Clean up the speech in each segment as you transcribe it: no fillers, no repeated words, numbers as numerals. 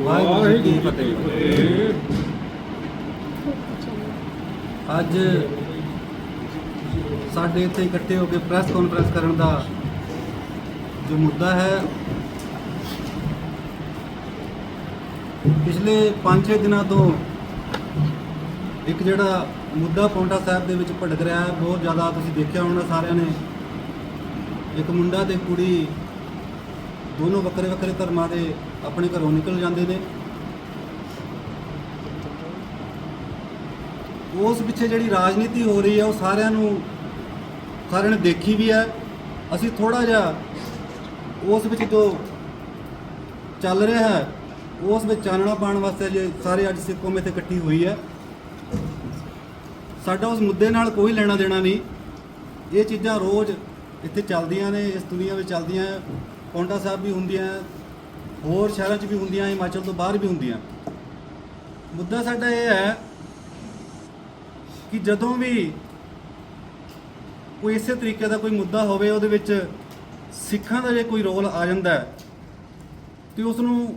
ਵਾਹਿਗੁਰੂ ਜੀ ਕੀ ਫਤਿਹ। ਅੱਜ ਸਾਡੇ ਇੱਥੇ ਇਕੱਠੇ ਹੋ ਕੇ ਪ੍ਰੈਸ ਕਾਨਫਰੰਸ ਕਰਨ ਦਾ ਜੋ ਮੁੱਦਾ ਹੈ, ਪਿਛਲੇ 5-6 ਦਿਨਾਂ ਤੋਂ ਇੱਕ ਜਿਹੜਾ ਮੁੱਦਾ ਪੌਂਟਾ ਸਾਹਿਬ ਦੇ ਵਿੱਚ ਭੜਕ ਰਿਹਾ ਹੈ, ਬਹੁਤ ਜ਼ਿਆਦਾ ਤੁਸੀਂ ਦੇਖਿਆ ਹੋਣਾ ਸਾਰਿਆਂ ਨੇ। ਇੱਕ ਮੁੰਡਾ ਤੇ ਕੁੜੀ ਦੋਨੋਂ ਵੱਖਰੇ ਵੱਖਰੇ ਧਰਮਾਂ ਦੇ ਆਪਣੇ ਘਰੋਂ ਨਿਕਲ ਜਾਂਦੇ ਨੇ। ਉਸ ਪਿੱਛੇ ਜਿਹੜੀ ਰਾਜਨੀਤੀ ਹੋ ਰਹੀ ਹੈ ਉਹ ਸਾਰਿਆਂ ਨੇ ਦੇਖੀ ਵੀ ਹੈ। ਅਸੀਂ ਥੋੜਾ ਜਿਹਾ ਉਸ ਵਿੱਚ ਜੋ ਚੱਲ ਰਿਹਾ ਹੈ ਉਸ ਵਿੱਚ ਚਾਨਣਾ ਪਾਉਣ ਵਾਸਤੇ ਜੇ ਸਾਰੇ ਅੱਜ ਸਿੱਖ ਕੌਮ ਇੱਥੇ ਇਕੱਠੀ ਹੋਈ ਹੈ। ਸਾਡਾ ਉਸ ਮੁੱਦੇ ਨਾਲ ਕੋਈ ਲੈਣਾ ਦੇਣਾ ਨਹੀਂ। ਇਹ ਚੀਜ਼ਾਂ ਰੋਜ਼ ਇੱਥੇ ਚੱਲਦੀਆਂ ਨੇ, ਇਸ ਦੁਨੀਆ ਵਿੱਚ ਚੱਲਦੀਆਂ। ਪੌਂਟਾ ਸਾਹਿਬ ਵੀ ਹੁੰਦੀਆਂ, ਹੋਰ ਸ਼ਹਿਰਾਂ 'ਚ ਵੀ ਹੁੰਦੀਆਂ, ਹਿਮਾਚਲ ਤੋਂ ਬਾਹਰ ਵੀ ਹੁੰਦੀਆਂ। ਮੁੱਦਾ ਸਾਡਾ ਇਹ ਹੈ ਕਿ ਜਦੋਂ ਵੀ ਕੋਈ ਇਸੇ ਤਰੀਕੇ ਦਾ ਕੋਈ ਮੁੱਦਾ ਹੋਵੇ, ਉਹਦੇ ਵਿੱਚ ਸਿੱਖਾਂ ਦਾ ਜੇ ਕੋਈ ਰੋਲ ਆ ਜਾਂਦਾ ਹੈ ਤੇ ਉਸ ਨੂੰ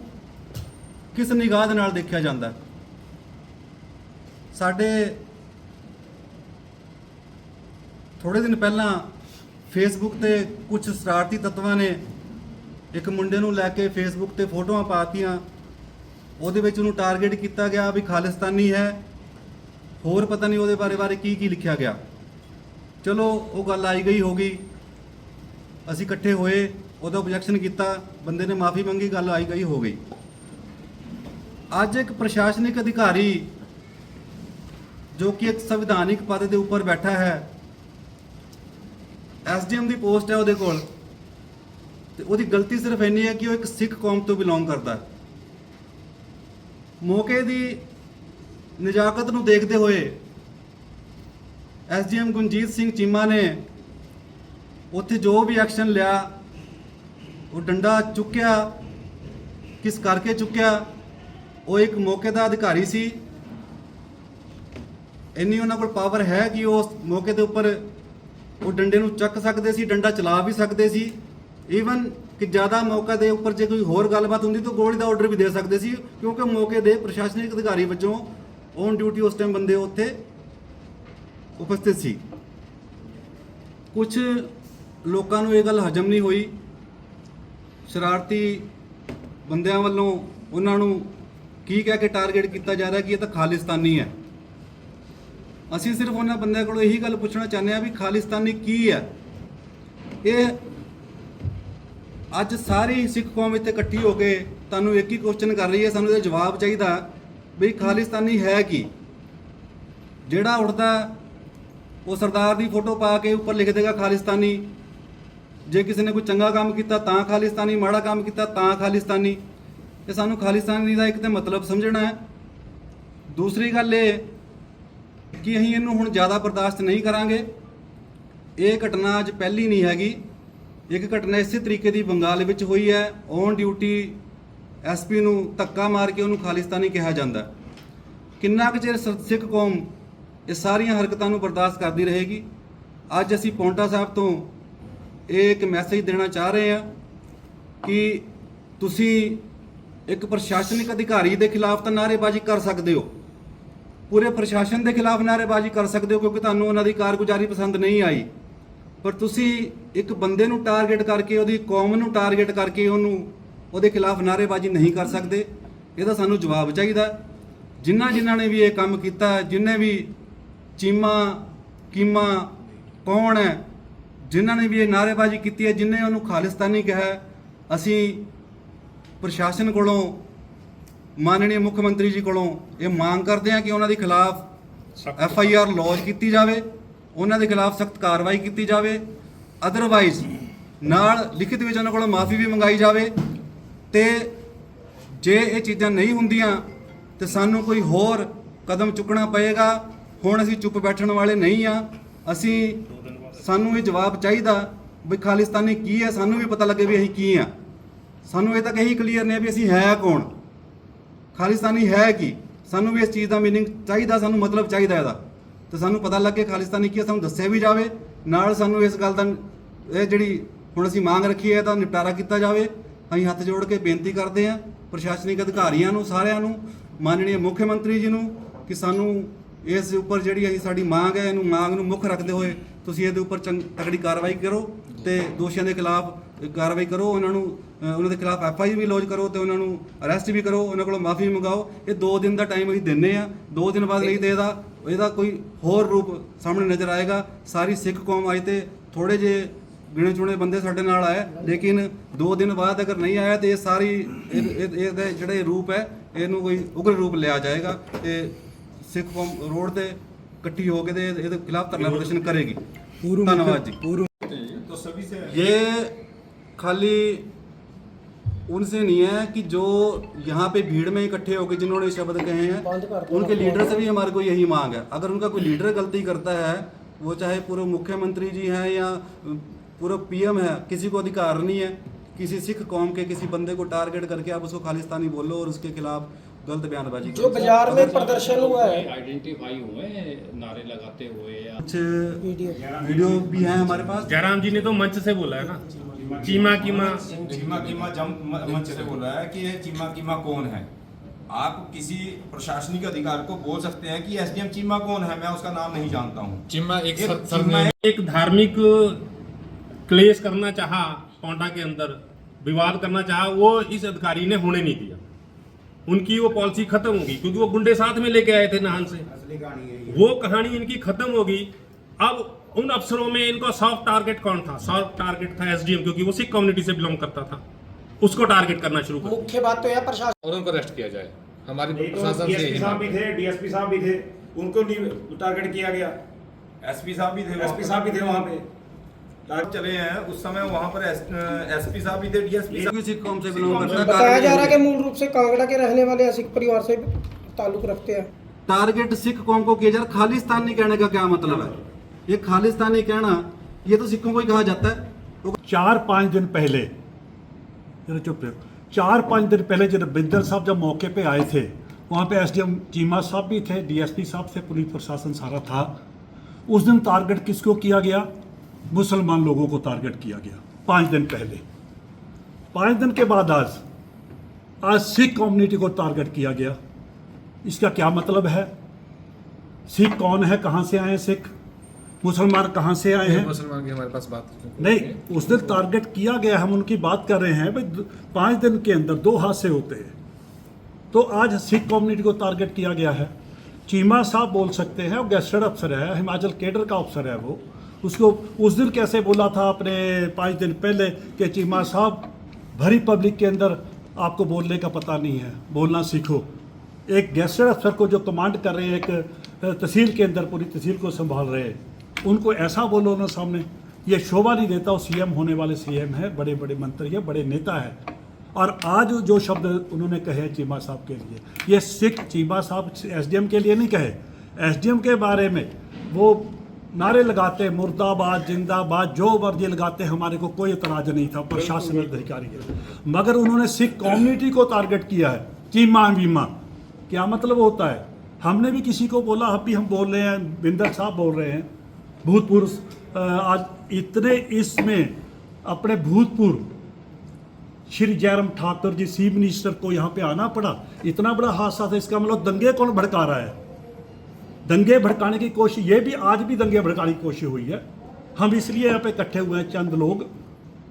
ਕਿਸ ਨਿਗਾਹ ਦੇ ਨਾਲ ਦੇਖਿਆ ਜਾਂਦਾ। ਸਾਡੇ ਥੋੜੇ ਦਿਨ ਪਹਿਲਾਂ ਫੇਸਬੁੱਕ ਤੇ ਕੁਝ ਸ਼ਰਾਰਤੀ ਤੱਤਵਾਂ ਨੇ ਇੱਕ ਮੁੰਡੇ ਨੂੰ ਲੈ ਕੇ ਫੇਸਬੁੱਕ ਤੇ ਫੋਟੋਆਂ ਪਾਤੀਆਂ। ਉਹਦੇ ਵਿੱਚ ਉਹਨੂੰ ਟਾਰਗੇਟ ਕੀਤਾ ਗਿਆ ਵੀ ਖਾਲਿਸਤਾਨੀ ਹੈ, ਹੋਰ ਪਤਾ ਨਹੀਂ ਉਹਦੇ ਬਾਰੇ ਕੀ ਲਿਖਿਆ ਗਿਆ। ਚਲੋ ਉਹ ਗੱਲ ਆਈ ਗਈ ਹੋ ਗਈ, ਅਸੀਂ ਇਕੱਠੇ ਹੋਏ, ਉਹਦਾ ਆਬਜੈਕਸ਼ਨ ਕੀਤਾ, ਬੰਦੇ ਨੇ ਮਾਫੀ ਮੰਗੀ, ਗੱਲ ਆਈ ਗਈ ਹੋ ਗਈ। ਅੱਜ ਇੱਕ ਪ੍ਰਸ਼ਾਸਨਿਕ ਅਧਿਕਾਰੀ ਜੋ ਕਿ ਇੱਕ ਸੰਵਿਧਾਨਿਕ ਪਦ ਦੇ ਉੱਪਰ ਬੈਠਾ ਹੈ, SDM ਦੀ ਪੋਸਟ ਹੈ ਉਹਦੇ ਕੋਲ, ਤੇ ਉਹਦੀ ਗਲਤੀ ਸਿਰਫ ਇੰਨੀ ਹੈ ਕਿ ਉਹ ਇੱਕ ਸਿੱਖ ਕੌਮ ਤੋਂ ਬਿਲੋਂਗ ਕਰਦਾ। ਮੌਕੇ ਦੀ ਨਜ਼ਾਕਤ ਨੂੰ ਦੇਖਦੇ ਹੋਏ SDM ਗੁਰਜੀਤ ਸਿੰਘ ਚੀਮਾ ਨੇ ਉੱਥੇ ਜੋ ਵੀ ਐਕਸ਼ਨ ਲਿਆ, ਉਹ ਡੰਡਾ ਚੁੱਕਿਆ, ਕਿਸ ਕਰਕੇ ਚੁੱਕਿਆ, ਉਹ ਇੱਕ ਮੌਕੇ ਦਾ ਅਧਿਕਾਰੀ ਸੀ। ਇੰਨੀ ਉਹਨਾਂ ਕੋਲ ਪਾਵਰ ਹੈ ਕਿ ਉਹ ਉਸ ਮੌਕੇ ਦੇ ਉੱਪਰ ਉਹ ਡੰਡੇ ਨੂੰ ਚੱਕ ਸਕਦੇ ਸੀ, ਡੰਡਾ ਚਲਾ ਵੀ ਸਕਦੇ ਸੀ। ਈਵਨ ਕਿ ਜ਼ਿਆਦਾ ਮੌਕੇ ਦੇ ਉੱਪਰ ਜੇ ਕੋਈ ਹੋਰ ਗੱਲਬਾਤ ਹੁੰਦੀ ਤਾਂ ਗੋਲੀ ਦਾ ਆਰਡਰ ਵੀ ਦੇ ਸਕਦੇ ਸੀ, ਕਿਉਂਕਿ ਮੌਕੇ ਦੇ ਪ੍ਰਸ਼ਾਸਨਿਕ ਅਧਿਕਾਰੀ ਵਜੋਂ ਔਨ ਡਿਊਟੀ ਉਸ ਟਾਈਮ ਬੰਦੇ ਉੱਥੇ ਉਪਸਥਿਤ ਸੀ। ਕੁਝ ਲੋਕਾਂ ਨੂੰ ਇਹ ਗੱਲ ਹਜਮ ਨਹੀਂ ਹੋਈ। ਸ਼ਰਾਰਤੀ ਬੰਦਿਆਂ ਵੱਲੋਂ ਉਹਨਾਂ ਨੂੰ ਕੀ ਕਹਿ ਕੇ ਟਾਰਗੇਟ ਕੀਤਾ ਜਾ ਰਿਹਾ ਕਿ ਇਹ ਤਾਂ ਖਾਲਿਸਤਾਨੀ ਹੈ। ਅਸੀਂ ਸਿਰਫ ਉਹਨਾਂ ਬੰਦਿਆਂ ਕੋਲੋਂ ਇਹੀ ਗੱਲ ਪੁੱਛਣਾ ਚਾਹੁੰਦੇ ਹਾਂ ਵੀ ਖਾਲਿਸਤਾਨੀ ਕੀ ਹੈ। ਇਹ ਅੱਜ ਸਾਰੀ ਸਿੱਖ ਕੌਮ ਇੱਥੇ ਇਕੱਠੀ ਹੋ ਕੇ ਤੁਹਾਨੂੰ ਇੱਕ ਹੀ ਕੁਐਸਚਨ ਕਰ ਰਹੀ ਹੈ, ਸਾਨੂੰ ਇਹਦਾ ਜਵਾਬ ਚਾਹੀਦਾ ਵੀ ਖਾਲਿਸਤਾਨੀ ਹੈ ਕੀ। ਜਿਹੜਾ ਉੱਠਦਾ ਉਹ ਸਰਦਾਰ ਦੀ ਫੋਟੋ ਪਾ ਕੇ ਉੱਪਰ ਲਿਖ ਦੇਗਾ ਖਾਲਿਸਤਾਨੀ। ਜੇ ਕਿਸੇ ਨੇ ਕੋਈ ਚੰਗਾ ਕੰਮ ਕੀਤਾ ਤਾਂ ਖਾਲਿਸਤਾਨੀ, ਮਾੜਾ ਕੰਮ ਕੀਤਾ ਤਾਂ ਖਾਲਿਸਤਾਨੀ। ਤੇ ਸਾਨੂੰ ਖਾਲਿਸਤਾਨੀ ਦਾ ਇੱਕ ਤਾਂ ਮਤਲਬ ਸਮਝਣਾ ਹੈ। ਦੂਸਰੀ ਗੱਲ ਇਹ ਕਿ ਅਸੀਂ ਇਹਨੂੰ ਹੁਣ ਜ਼ਿਆਦਾ ਬਰਦਾਸ਼ਤ ਨਹੀਂ ਕਰਾਂਗੇ। ਇਹ ਘਟਨਾ ਅੱਜ ਪਹਿਲੀ ਨਹੀਂ ਹੈਗੀ। ਇੱਕ ਘਟਨਾ ਇਸੇ ਤਰੀਕੇ ਦੀ ਬੰਗਾਲ ਵਿੱਚ ਹੋਈ ਹੈ। ਔਨ ਡਿਊਟੀ SP ਨੂੰ ਧੱਕਾ ਮਾਰ ਕੇ ਉਹਨੂੰ ਖਾਲਿਸਤਾਨੀ ਕਿਹਾ ਜਾਂਦਾ। ਕਿੰਨਾ ਕੁ ਚਿਰ ਸਿੱਖ ਕੌਮ ਇਹ ਸਾਰੀਆਂ ਹਰਕਤਾਂ ਨੂੰ ਬਰਦਾਸ਼ਤ ਕਰਦੀ ਰਹੇਗੀ। ਅੱਜ ਅਸੀਂ ਪੌਂਟਾ ਸਾਹਿਬ ਤੋਂ ਇਹ ਇੱਕ ਮੈਸੇਜ ਦੇਣਾ ਚਾਹ ਰਹੇ ਹਾਂ ਕਿ ਤੁਸੀਂ ਇੱਕ ਪ੍ਰਸ਼ਾਸਨਿਕ ਅਧਿਕਾਰੀ ਦੇ ਖਿਲਾਫ ਤਾਂ ਨਾਅਰੇਬਾਜ਼ੀ ਕਰ ਸਕਦੇ ਹੋ, ਪੂਰੇ ਪ੍ਰਸ਼ਾਸਨ ਦੇ ਖਿਲਾਫ ਨਾਅਰੇਬਾਜ਼ੀ ਕਰ ਸਕਦੇ ਹੋ ਕਿਉਂਕਿ ਤੁਹਾਨੂੰ ਉਹਨਾਂ ਦੀ ਕਾਰਗੁਜ਼ਾਰੀ ਪਸੰਦ ਨਹੀਂ ਆਈ, ਪਰ ਤੁਸੀਂ ਇੱਕ ਬੰਦੇ ਨੂੰ ਟਾਰਗੇਟ ਕਰਕੇ, ਉਹਦੀ ਕੌਮ ਨੂੰ ਟਾਰਗੇਟ ਕਰਕੇ ਉਹਦੇ ਖਿਲਾਫ ਨਾਅਰੇਬਾਜ਼ੀ ਨਹੀਂ ਕਰ ਸਕਦੇ। ਇਹਦਾ ਸਾਨੂੰ ਜਵਾਬ ਚਾਹੀਦਾ। ਜਿਨ੍ਹਾਂ ਨੇ ਵੀ ਇਹ ਕੰਮ ਕੀਤਾ, ਜਿਨ੍ਹਾਂ ਵੀ ਚੀਮਾ ਕੀਮਾ ਕੌਣ ਹੈ, ਜਿਨ੍ਹਾਂ ਨੇ ਵੀ ਇਹ ਨਾਅਰੇਬਾਜ਼ੀ ਕੀਤੀ ਹੈ, ਜਿਨ੍ਹਾਂ ਉਹਨੂੰ ਖਾਲਿਸਤਾਨੀ ਕਿਹਾ, ਅਸੀਂ ਪ੍ਰਸ਼ਾਸਨ ਕੋਲੋਂ, ਮਾਨनीय ਮੁੱਖ ਮੰਤਰੀ ਜੀ ਕੋਲੋਂ ਇਹ ਮੰਗ ਕਰਦੇ ਹਾਂ ਕਿ ਉਹਨਾਂ ਦੇ ਖਿਲਾਫ FIR ਲੌਂਚ ਕੀਤੀ ਜਾਵੇ, ਉਹਨਾਂ ਦੇ ਖਿਲਾਫ ਸਖਤ ਕਾਰਵਾਈ ਕੀਤੀ ਜਾਵੇ। ਅਦਰਵਾਈਜ਼ ਨਾਲ ਲਿਖਿਤ ਵਿੱਚ ਉਹਨਾਂ ਕੋਲੋਂ ਮਾਫੀ ਵੀ ਮੰਗਾਈ ਜਾਵੇ। ਤੇ ਜੇ ਇਹ ਚੀਜ਼ਾਂ ਨਹੀਂ ਹੁੰਦੀਆਂ ਤੇ ਸਾਨੂੰ ਕੋਈ ਹੋਰ ਕਦਮ ਚੁੱਕਣਾ ਪਏਗਾ। ਹੁਣ ਅਸੀਂ ਚੁੱਪ ਬੈਠਣ ਵਾਲੇ ਨਹੀਂ ਆ। ਸਾਨੂੰ ਇਹ ਜਵਾਬ ਚਾਹੀਦਾ ਵੀ ਖਾਲਿਸਤਾਨੀ ਕੀ ਹੈ, ਸਾਨੂੰ ਵੀ ਪਤਾ ਲੱਗੇ ਵੀ ਅਸੀਂ ਕੀ ਆ। ਸਾਨੂੰ ਇਹ ਤਾਂ ਕਹੀ ਕਲੀਅਰ ਨੇ ਵੀ ਅਸੀਂ ਹੈ ਕੌਣ, ਖਾਲਿਸਤਾਨੀ ਹੈ ਕੀ। ਸਾਨੂੰ ਵੀ ਇਸ ਚੀਜ਼ ਦਾ ਮੀਨਿੰਗ ਚਾਹੀਦਾ, ਸਾਨੂੰ ਮਤਲਬ ਚਾਹੀਦਾ ਇਹਦਾ, ਤੇ ਸਾਨੂੰ ਪਤਾ ਲੱਗੇ ਖਾਲਿਸਤਾਨੀ ਕੀ ਹੈ, ਸਾਨੂੰ ਦੱਸਿਆ ਵੀ ਜਾਵੇ। ਨਾਲ ਸਾਨੂੰ ਇਸ ਗੱਲ ਦਾ ਇਹ ਜਿਹੜੀ ਹੁਣ ਅਸੀਂ ਮੰਗ ਰੱਖੀ ਹੈ ਤਾਂ ਨਿਪਟਾਰਾ ਕੀਤਾ ਜਾਵੇ। ਅਸੀਂ ਹੱਥ ਜੋੜ ਕੇ ਬੇਨਤੀ ਕਰਦੇ ਹਾਂ ਪ੍ਰਸ਼ਾਸਨਿਕ ਅਧਿਕਾਰੀਆਂ ਨੂੰ, ਸਾਰਿਆਂ ਨੂੰ, ਮਾਨनीय ਮੁੱਖ ਮੰਤਰੀ ਜੀ ਨੂੰ ਕਿ ਸਾਨੂੰ ਇਸ ਉੱਪਰ ਜਿਹੜੀ ਅਸੀਂ ਸਾਡੀ ਮੰਗ ਹੈ, ਇਹਨੂੰ ਮੰਗ ਨੂੰ ਮੁੱਖ ਰੱਖਦੇ ਹੋਏ ਤੁਸੀਂ ਇਹਦੇ ਉੱਪਰ ਤਕੜੀ ਕਾਰਵਾਈ ਕਰੋ ਤੇ ਦੋਸ਼ੀਆਂ ਦੇ ਖਿਲਾਫ ਕਾਰਵਾਈ ਕਰੋ, ਉਹਨਾਂ ਦੇ ਖਿਲਾਫ FIR ਵੀ ਲੌਂਚ ਕਰੋ ਤੇ ਉਹਨਾਂ ਨੂੰ ਅਰੈਸਟ ਵੀ ਕਰੋ, ਉਹਨਾਂ ਕੋਲੋਂ ਮਾਫੀ ਮੰਗਾਓ। ਇਹ 2 ਦਿਨ ਦਾ ਟਾਈਮ ਅਸੀਂ ਦਿੰਨੇ ਆ, 2 ਦਿਨ ਬਾਅਦ ਲਈ ਤੇ ਇਹਦਾ ਕੋਈ ਹੋਰ ਰੂਪ ਸਾਹਮਣੇ ਨਜ਼ਰ ਆਏਗਾ। ਸਾਰੀ ਸਿੱਖ ਕੌਮ ਅੱਜ ਤੇ ਥੋੜੇ ਜਿਹੇ ਗਿਣੇ ਚੁਣੇ ਬੰਦੇ ਸਾਡੇ ਨਾਲ ਆਏ, ਲੇਕਿਨ 2 ਦਿਨ ਬਾਅਦ ਅਗਰ ਨਹੀਂ ਆਇਆ ਤੇ ਇਹ ਸਾਰੀ ਇਹਦਾ ਜਿਹੜਾ ਰੂਪ ਹੈ ਇਹਨੂੰ ਕੋਈ ਉਗਰ ਰੂਪ ਲਿਆ ਜਾਏਗਾ ਤੇ ਸਿੱਖ ਕੌਮ ਰੋਡ ਤੇ ਇਕੱਠੀ ਹੋ ਕੇ ਤੇ ਇਹਦੇ ਖਿਲਾਫ ਧਰਨਾ प्रदर्शन करेगी। धन्यवाद जी। तो सभी से ये खाली उनसे नहीं है कि जो यहाँ पे भीड़ में इकट्ठे होकर जिन्होंने शब्द कहे हैं उनके लीडर से भी हमारे को यही मांग है। अगर उनका कोई लीडर गलती करता है, वो चाहे पूर्व मुख्यमंत्री जी हैं या पूर्व PM है, किसी को अधिकार नहीं है किसी सिख कौम के किसी बंदे को टारगेट करके आप उसको खालिस्तानी बोलो और उसके खिलाफ गलत बयानबाजी जो बाजार में प्रदर्शन हुआ है, आइडेंटिफाई हुए नारे लगाते हुए या कुछ वीडियो भी हैं हमारे पास। जयराम जी ने तो मंच से बोला है ना, चीमा कीमा मंच से बोला है कि ये चीमा कौन है। आप किसी प्रशासनिक अधिकार को बोल सकते हैं कि SDM चीमा कौन है, मैं उसका नाम नहीं जानता हूँ। चिम्मा एक एक धार्मिक क्लेश करना चाहा, पौंटा के अंदर विवाद करना चाहा, वो इस अधिकारी ने होने नहीं दिया। उनकी वो पॉलिसी खत्म होगी क्योंकि वो गुंडे साथ में लेके आए थे नाहन से, वो कहानी इनकी खत्म होगी। अब उन अफसरों में इनको सॉफ्ट टारगेट कौन था? सॉफ्ट टारगेट था SDM, क्योंकि वो सिख कम्युनिटी से बिलोंग करता था, उसको टारगेट करना शुरू कर। मुख्य बात तो यह प्रशासन और उनको अरेस्ट किया जाए। हमारी प्रशासन से DSP साहब भी थे, DSP साहब भी थे, उनको नहीं टारगेट किया गया। SP साहब भी थे, SP साहब भी थे वहाँ पे। चले हैं उस समय वहाँ पर SP साहब भी थे, DSP साहब। सिख कौम से बिलोंग करता है। बताया जा रहा है कि मूल रूप से कांगड़ा के रहने वाले सिख परिवार से ताल्लुक रखते हैं। टारगेट सिख कौम को किया जा रहा। खालिस्तानी कहने का क्या मतलब है? ये खालिस्तानी कहना ये तो सिखों को ही कहा जाता है। 4-5 दिन पहले, जरा चुप रहो, 4-5 दिन पहले जब बिंदल साहब जब मौके पे आए थे, वहाँ पे SDM चीमा साहब भी थे, DSP साहब थे, पुलिस प्रशासन सारा था। उस दिन टारगेट किसको किया गया? मुसलमान लोगों को टारगेट किया गया 5 दिन पहले। 5 दिन के बाद आज सिख कम्युनिटी को टारगेट किया गया। इसका क्या मतलब है? सिख कौन है, कहाँ से आए हैं सिख, मुसलमान कहाँ से आए हैं? मुसलमान की हमारे पास बात नहीं, उस दिन टारगेट किया गया, हम उनकी बात कर रहे हैं भाई। 5 दिन के अंदर 2 हादसे होते हैं, तो आज सिख कम्युनिटी को टारगेट किया गया है। चीमा साहब बोल सकते हैं, वो गेस्टेड अफसर है, हिमाचल केडर का अफसर है वो। उसको उस दिन कैसे बोला था अपने 5 दिन पहले कि चीमा साहब भरी पब्लिक के अंदर आपको बोलने का पता नहीं है, बोलना सीखो। एक गेस्टेड अफसर को जो कमांड कर रहे हैं, एक तहसील के अंदर पूरी तहसील को संभाल रहे हैं, उनको ऐसा बोलो ना सामने, ये शोभा नहीं देता। वो CM होने वाले CM है, बड़े बड़े मंत्री है, बड़े नेता है। और आज जो शब्द उन्होंने कहे चीमा साहब के लिए, ये सिख चीमा साहब SDM के लिए नहीं कहे। SDM के बारे में वो नारे लगाते, मुर्दाबाद जिंदाबाद जो मर्जी लगाते, हमारे को कोई एतराज नहीं था, प्रशासन अधिकारी है। मगर उन्होंने सिख कम्युनिटी को टारगेट किया है, चीमा वीमा। क्या मतलब होता है? हमने भी किसी को बोला, अभी हम बोल रहे हैं, बिंदल साहब बोल रहे हैं, भूतपूर्व आज इतने इसमें अपने भूतपूर्व श्री जयराम ठाकुर जी चीफ मिनिस्टर को यहाँ पे आना पड़ा। इतना बड़ा हादसा था, इसका मतलब दंगे कौन भड़का रहा है? दंगे भड़काने की कोशिश, ये भी आज भी दंगे भड़काने की कोशिश हुई है। हम इसलिए यहाँ पे इकट्ठे हुए हैं, चंद लोग,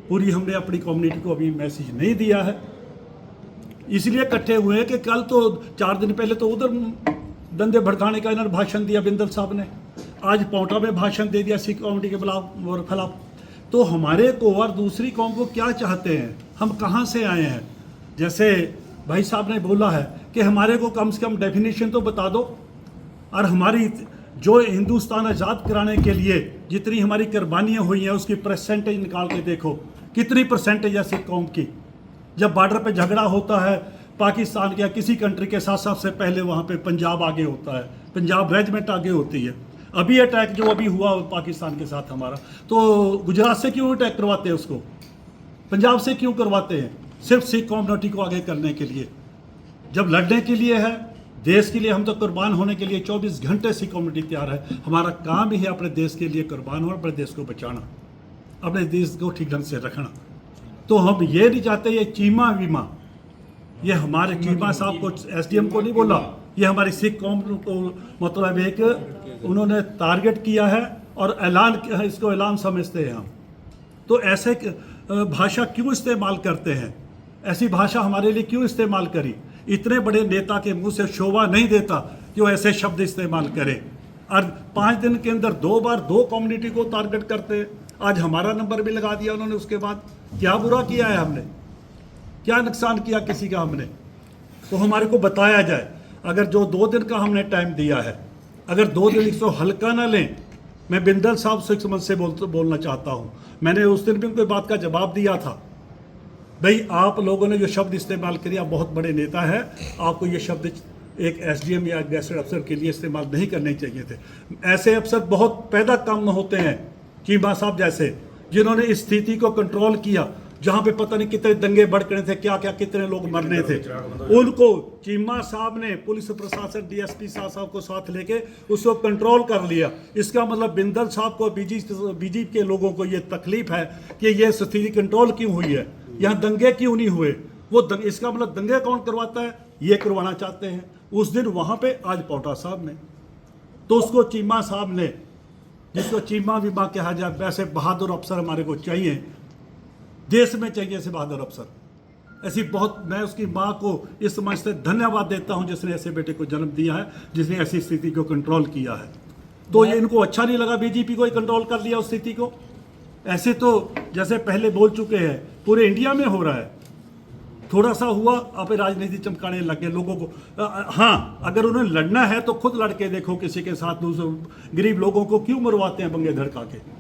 पूरी हमने अपनी कम्युनिटी को अभी मैसेज नहीं दिया है, इसलिए इकट्ठे हुए हैं कि कल तो 4 दिन पहले तो उधर दंगे भड़काने का इन्होंने भाषण दिया बिंदल साहब ने, आज पौंटा में भाषण दे दिया सिख कम्युनिटी के खिलाफ। तो हमारे को और दूसरी कौम को क्या चाहते हैं? हम कहाँ से आए हैं? जैसे भाई साहब ने बोला है कि हमारे को कम से कम डेफिनेशन तो बता दो, और हमारी जो हिंदुस्तान आज़ाद कराने के लिए जितनी हमारी कुर्बानियाँ हुई हैं उसकी परसेंटेज निकाल के देखो, कितनी परसेंटेज है सिख कौम की। जब बॉर्डर पे झगड़ा होता है पाकिस्तान के या किसी कंट्री के साथ, सबसे पहले वहाँ पे पंजाब आगे होता है, पंजाब रेजिमेंट आगे होती है। अभी अटैक जो अभी हुआ पाकिस्तान के साथ हमारा, तो गुजरात से क्यों अटैक करवाते हैं उसको, पंजाब से क्यों करवाते हैं? सिर्फ सिख कम्युनिटी को आगे करने के लिए। जब लड़ने के लिए है, देश के लिए, हम तो कुर्बान होने के लिए 24 घंटे सिख कम्युनिटी तैयार है। हमारा काम ही है अपने देश के लिए कुर्बान होना, अपने देश को बचाना, अपने देश को ठीक ढंग से रखना। तो हम ये नहीं चाहते ये चीमा वीमा, ये हमारे चीमा साहब को, एसडीएम को नहीं बोला, ये हमारी सिख कौम को मतलब एक उन्होंने टारगेट किया है और ऐलान किया है, इसको ऐलान समझते हैं हम। तो ऐसे भाषा क्यों इस्तेमाल करते हैं, ऐसी भाषा हमारे लिए क्यों इस्तेमाल करी? इतने बड़े नेता के मुंह से शोभा नहीं देता कि वो ऐसे शब्द इस्तेमाल करें। और 5 दिन के अंदर 2 बार 2 कम्युनिटी को टारगेट करते हैं। आज हमारा नंबर भी लगा दिया उन्होंने। उसके बाद क्या बुरा किया है हमने, क्या नुकसान किया किसी का हमने? तो हमारे को बताया जाए। अगर जो 2 दिन का हमने टाइम दिया है, अगर 2 दिन इसको हल्का ना लें। मैं बिंदल साहब से समझ से बोलना चाहता हूँ। मैंने उस दिन भी उनकी बात का जवाब दिया था, भाई आप लोगों ने जो शब्द इस्तेमाल किए, आप बहुत बड़े नेता है, आपको ये शब्द एक एसडीएम या गैजेटेड अफसर के लिए इस्तेमाल नहीं करने चाहिए थे। ऐसे अफसर बहुत पैदा कम होते हैं, चीमा साहब जैसे, जिन्होंने इस स्थिति को कंट्रोल किया, जहाँ पे पता नहीं कितने दंगे भड़कने थे, क्या क्या कितने लोग मरने थे। उनको चीमा साहब ने, पुलिस प्रशासन डीएसपी साहब को साथ लेके उसको कंट्रोल कर लिया। इसका मतलब बिंदल साहब को, बीजेपी के लोगों को ये तकलीफ है कि ये स्थिति कंट्रोल क्यों हुई है, यहाँ दंगे क्यों नहीं हुए। वो इसका मतलब दंगे कौन करवाता है, ये करवाना चाहते हैं। उस दिन वहाँ पे, आज पोटा साहब ने, तो उसको चीमा साहब ने, जिसको चीमा विमा कहा जाए, वैसे बहादुर अफसर हमारे को चाहिए, देश में चाहिए ऐसे बहादुर अफसर। ऐसी बहुत, मैं उसकी माँ को इस समझ से धन्यवाद देता हूँ जिसने ऐसे बेटे को जन्म दिया है, जिसने ऐसी स्थिति को कंट्रोल किया है। तो ये इनको अच्छा नहीं लगा, बीजेपी को ही कंट्रोल कर लिया उस स्थिति को। ऐसे तो जैसे पहले बोल चुके हैं, पूरे इंडिया में हो रहा है। थोड़ा सा हुआ, अब राजनीति चमकाने लग गए लोगों को। हाँ, अगर उन्हें लड़ना है तो खुद लड़के देखो किसी के साथ, दूसरे गरीब लोगों को क्यों मरवाते हैं बंगे धड़का के।